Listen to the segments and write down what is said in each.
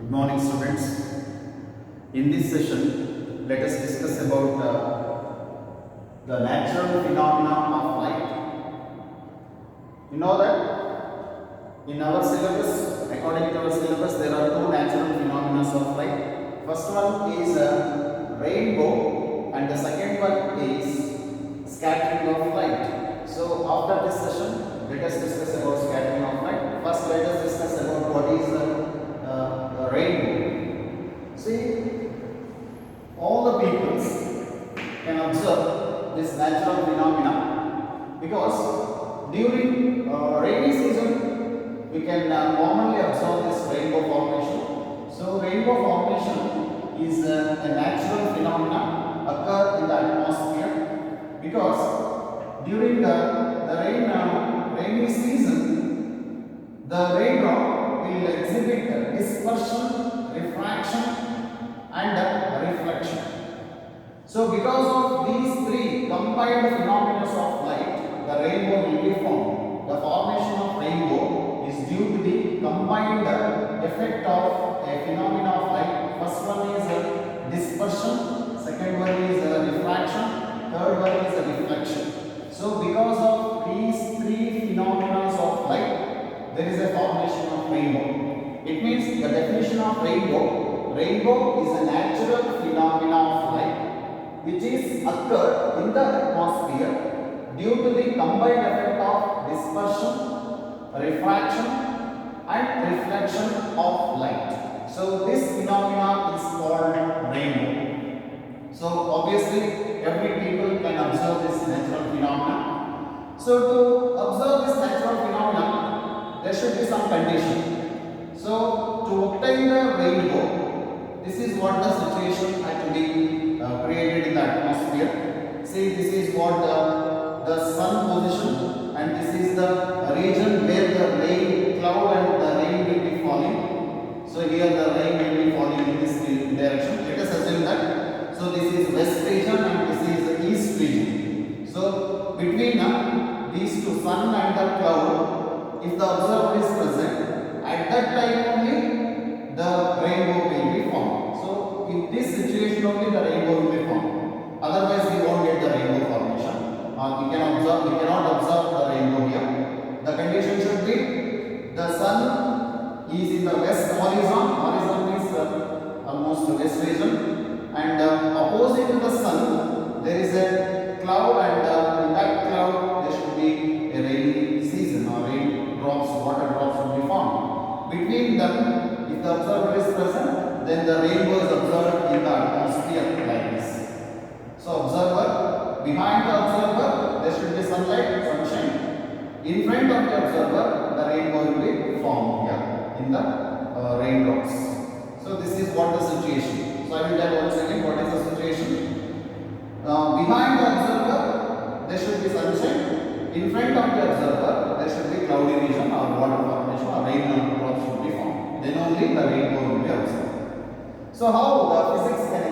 Good morning, students. In this session, let us discuss about the natural phenomena of light. You know that in our syllabus, according to our syllabus, there are two natural phenomena of light. First one is rainbow, and the second one is scattering of light. So, after this session, let us discuss about scattering of light. First, let us discuss about what is the rainbow. See, all the peoples can observe this natural phenomena because during rainy season we can commonly observe this rainbow formation. So, rainbow formation is a natural phenomena occur in the atmosphere because during the rainy season, the raindrop will exhibit dispersion, refraction, and reflection. So, because of these three combined phenomena of light, the rainbow will be formed. The formation of rainbow is due to the combined effect of a phenomena of light. First one is dispersion, second one is refraction, third one is reflection. So, because of these three phenomena of light, there is a formation of rainbow. It means the definition of rainbow: rainbow is a natural phenomena of light which is occurred in the atmosphere due to the combined effect of dispersion, refraction, and reflection of light. So, this phenomena is called rainbow. So, obviously, every people can observe this natural phenomena. So, to observe this natural phenomena, there should be some condition. So, to obtain the rainbow, this is what the situation had to be created in the atmosphere. See, this is what the sun position, and this is the region where the rain cloud and the rain will be falling. So, here the rain will be falling in this direction. Let us assume that. So, this is west region and this is the east region. So, between these two, sun and the cloud, if the observer is present, at that time only the rainbow will be formed. So, in this situation only the rainbow will be formed. Otherwise, we won't get the rainbow formation. We cannot observe the rainbow here. The condition should be the sun is in the west horizon. Horizon is almost west region, and opposite to the sun there is a cloud, and in that cloud there should be a rainy season or rain drops, water drops will be formed. Between them, if the observer is present, then the rainbow is observed in the atmosphere like this. So, observer, behind the observer there should be sunlight, sunshine. In front of the observer, the rainbow will be formed here in the raindrops. So, this is what the situation. So, I will tell once again what is the situation. Behind the observer, there should be sunshine. In front of the observer, there should be cloudy region or water formation or rain drops should be formed. Then only the rainbow will be observed. So, how the physics can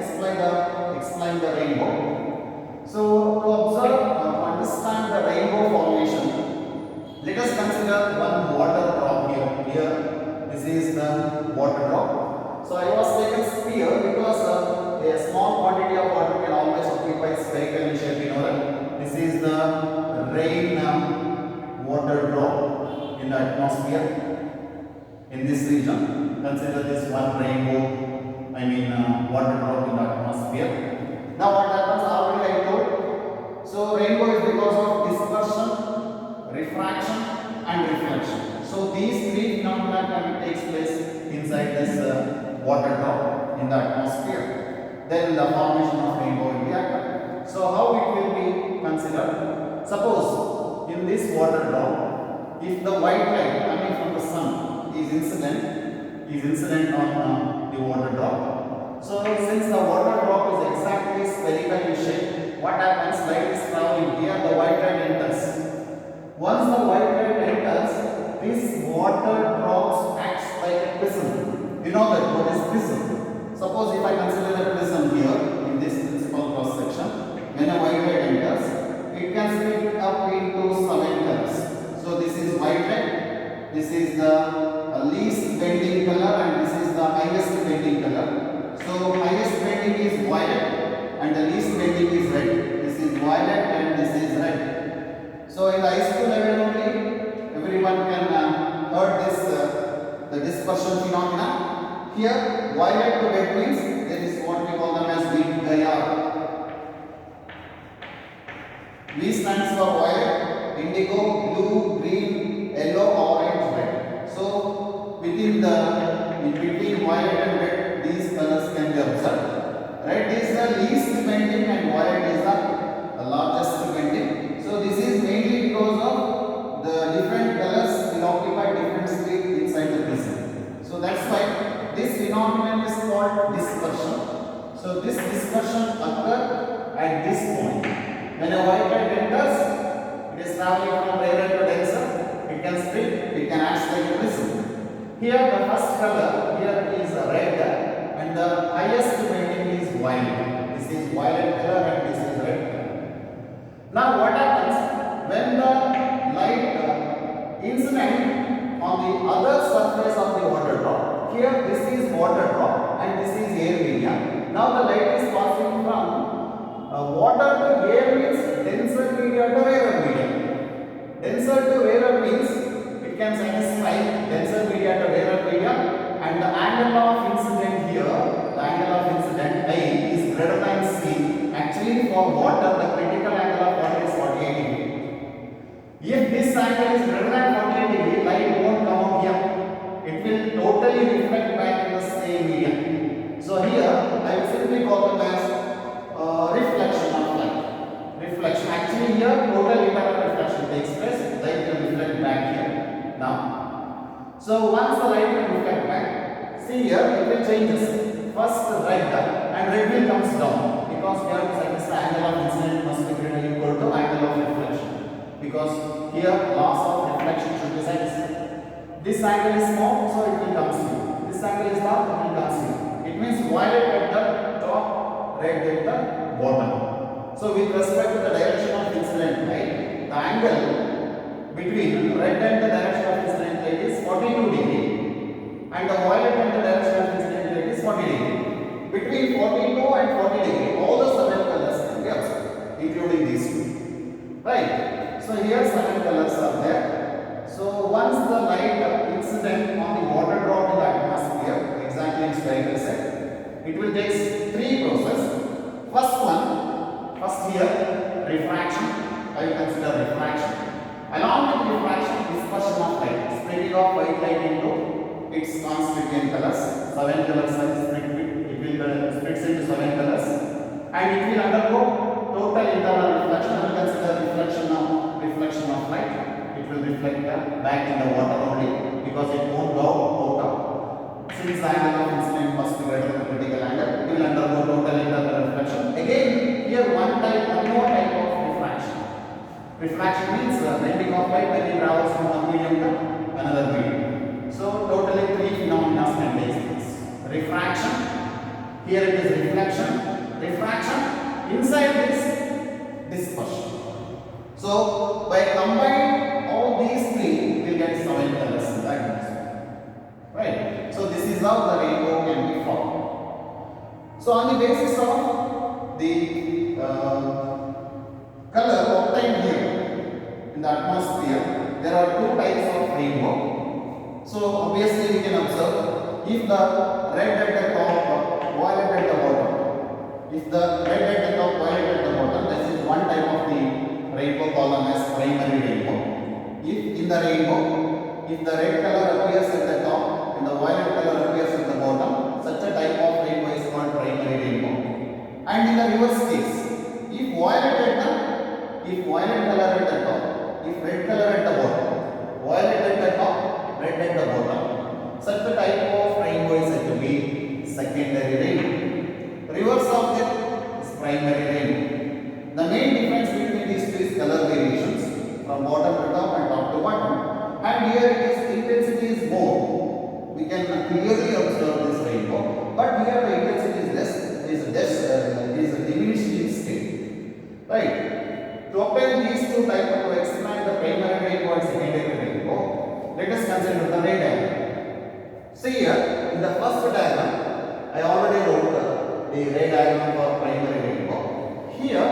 explain the rainbow? So, to observe, understand the rainbow formation, let us consider one water drop here. Here, this is the water drop. So, I was taken sphere because a small quantity of water can always occupy spherical shape. You know that this is the rain water drop in the atmosphere in this region. Consider this one rainbow. Water drop in the atmosphere. Now, what happens? Already I told. So, rainbow is because of dispersion, refraction, and reflection. So, these three phenomena can take place inside this water drop in the atmosphere. Then the formation of rainbow will be occur. So, how it will be considered? Suppose in this water drop, if the white light coming from the sun is incident on the water drop. So, since the water drop is exactly spherical in shape, what happens? Light is traveling here, the white light enters. Once the white light enters, this water drops acts like a prism. You know that what is prism? Suppose if I consider a prism here in this principal cross section, when a white light enters, it can split up into 7 colors. So, this is white light, this is the least bending color, and this is the highest bending color. So highest bending is violet and the least bending is red. This is violet and this is red. So in the high school level only, everyone can heard this the dispersion phenomena. Here violet to red means there is what we call them as weak Gaia. V stands for violet, indigo, blue, green, yellow, orange, red. So within in between violet and red, these colors can be observed. Red is the least bending and violet is the largest bending. So this is mainly because of the different colors will occupy different state inside the prism. So that's why this phenomenon is called dispersion. So this dispersion occurs at this point. When a white light enters, it is traveling from rarer to denser. It can split, it can act like a prism. Here the first color here is red and the highest bending is violet. This is violet color and this is red color. Now what happens when the light incident on the other surface of the water drop? Here this is water drop and this is air media. Now the light is passing from water to air means denser media to rarer media. Denser to rarer means it can satisfy denser media to rarer media, and the angle of incident here, the angle of incident I is greater than C. Actually for water the critical angle of water is 48 degree. If this angle is greater than 48 degree, light won't come out here. It will totally reflect back in the same media. So here I will simply call them as reflection of light. Reflection. Actually here total internal reflection takes place. Light will reflect back here. Now, so once the light will reflect back, see here it will changes. First red and red will comes down because we have to satisfy angle of incident must be greater equal to angle of reflection. Because here loss of reflection should be satisfied. This angle is small, so it will come here. This angle is large, it will come here. It means violet at the top, red at the bottom. So with respect to the direction of incident light, the angle between red and the direction of incident light is 42 degree and the violet and the direction of incident light is 40 degree. Between 42 and 40 degree, all the 7 colors can be observed, including these two. Right? So here 7 colors are there. So once the light incident on the water drop in the atmosphere, exactly as I said, it will take 3 processes. First here, refraction. I will consider refraction. Along with refraction, dispersion of light, splitting of white light into its constituent colors. 7 colors are split. It will splits into 7 colors, and it will undergo total internal reflection. I will consider reflection of light. It will reflect back in the water only because it won't go out. Since the angle of incident must be greater than the critical angle, it will undergo total internal reflection. Again, here one more type of refraction. Refraction means bending of light when it travels from one medium to another medium. So totally 3 phenomena can take place. Refraction, here it is reflection, refraction, inside this dispersion. So by combining all these 3, we will get 7 colors in the atmosphere. Right? So this is how the rainbow can be formed. So on the basis of the color obtained here in the atmosphere, there are 2 types of rainbow. So obviously we can observe if the red at the top, violet at the bottom. If the red at the top, violet at the bottom, this is one type of the rainbow column as primary rainbow. If in the rainbow, if the red color appears at the top and the violet color appears at the bottom, such a type of rainbow is called primary rainbow. And in the reverse case, if violet color at the top, if red color at the bottom, violet at the top, red at the bottom, such a type of rainbow is said to be secondary rainbow. Reverse of that is primary rainbow. The main difference between these 2 is color variations from bottom to top and top to bottom. And here it is intensity is more. We can clearly observe this rainbow, but here the intensity is less, is diminished in state. Right? To obtain these 2 types, to explain the primary rainbow and secondary rainbow, let us consider the red angle. See here, in the first diagram, I already wrote the ray diagram for primary rainbow. Here,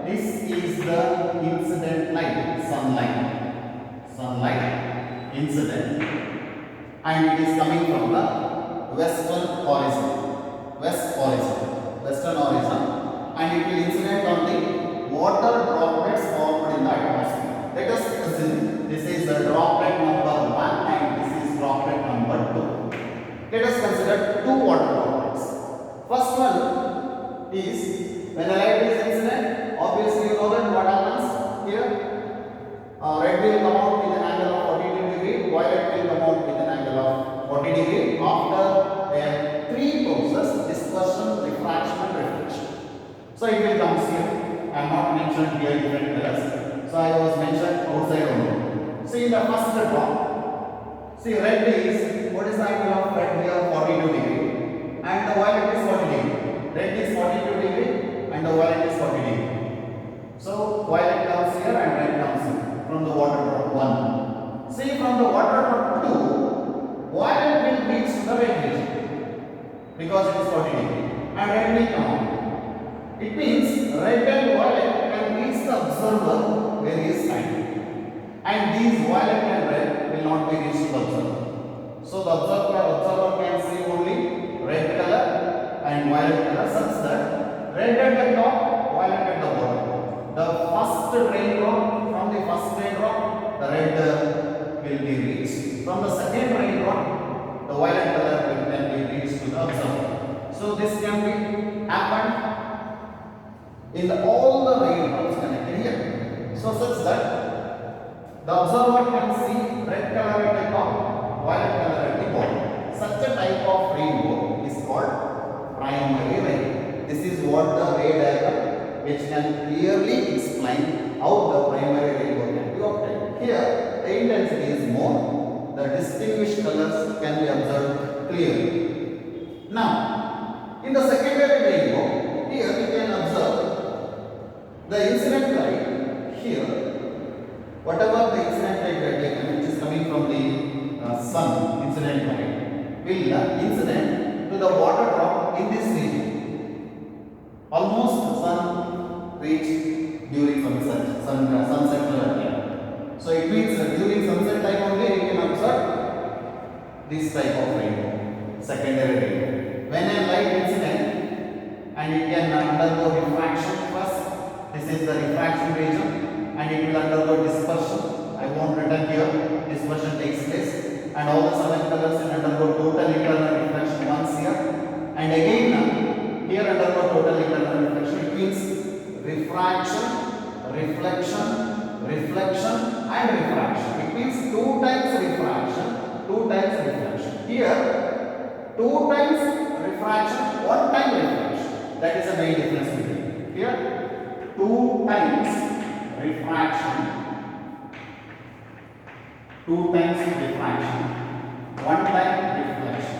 this is the incident light, sunlight incident, and it is coming from the western horizon, western horizon, and it will incident on the water droplets formed in the atmosphere. Let us assume this is the droplet number 1 and this is droplet number 2. Let us consider two water droplets. First one is when a light is incident, obviously you know that what happens here. Red will come out with an angle of 42 degree, violet will come out with an angle of 40 degree after a three process: dispersion, refraction and reflection. So it will come here. I am not mentioned here different colors. So I was mentioned outside only. See in the first drop, see red is, what is the angle of red here? 42 degree, and the violet is 40 degree. Red is 42 degree and the violet is 40 degree. So violet comes here and red comes here from the water drop 1. See from the water drop 2, violet will reach the red region because it is 40 degree and red will come out. It means red and violet can reach the observer where he is standing, and these violet and red will not be reached to the observer. So the observer can see only red color and violet color, such that red at the top, violet at the bottom. The first raindrop, from the first raindrop, the red will be reached. From the second raindrop, the violet color will then be reached to the observer. So this can be happened in all the raindrops connected here. So such that the observer can see red color at the top, violet color at the bottom. Such a type of rainbow is called primary rainbow. This is what the ray diagram, which can clearly explain how the primary rainbow can be obtained. Here, the intensity is more, the distinguished colors can be observed clearly. Now, in the secondary rainbow, here we can observe the incident light here, whatever the incident light we are taken, which is coming from the sun, incident light, will incident to the water drop in this region. Almost the sun reached during sunset time. So it means that during sunset time only we can observe this type of rainbow, secondary rainbow. When a light incident and it can undergo refraction first. This is the refraction region and it will undergo dispersion. I won't written here. Dispersion takes place and all the 7 colors will undergo total internal reflection once here, and again here undergo total internal reflection. It means refraction, reflection and refraction. It means 2 times refraction, 2 times reflection. Here 2 times refraction, 1 time reflection. That is the main difference between here. 2 times refraction, 2 times refraction, 1 time reflection.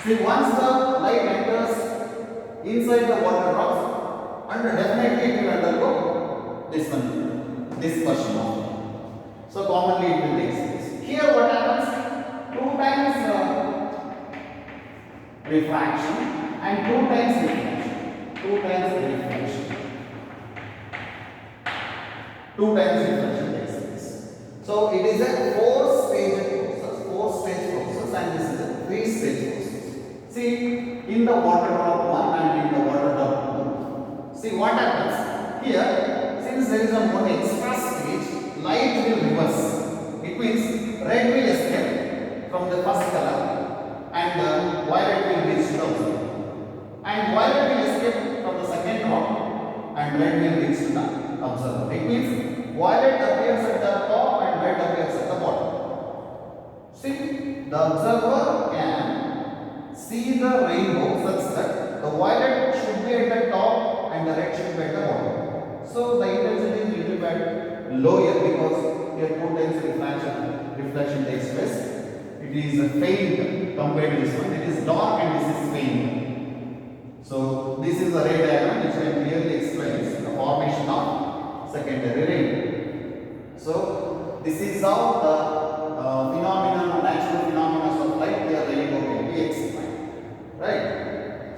See, once the light enters inside the water drops, and definitely it will undergo this one, dispersion also. So commonly it will take place. Here what happens? 2 times refraction and 2 times reflection. 2 times reflection. 2 times reflection takes place. So it is a 4-stage process, and this is a 3-stage process. See, in the water drop 1 and in the water drop 2. See what happens here. Since there is a more extra stage, light will reverse. It means red will escape from the first color and violet will reach the observer. And violet will escape from the second drop and red will reach to the observer. It means violet appears at the top and red appears at the bottom. See, the observer can see the rainbow such that the violet should be at the top and the red should be at the bottom. So the intensity is little bit lower because here 2 times reflection takes place. It is faint compared to this one. It is dark and this is faint. So this is the ray diagram which can clearly explains the formation of secondary rain. So this is how the natural phenomena right?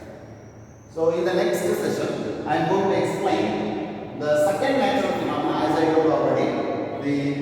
So in the next session, I am going to explain the second natural phenomena, as I told already, the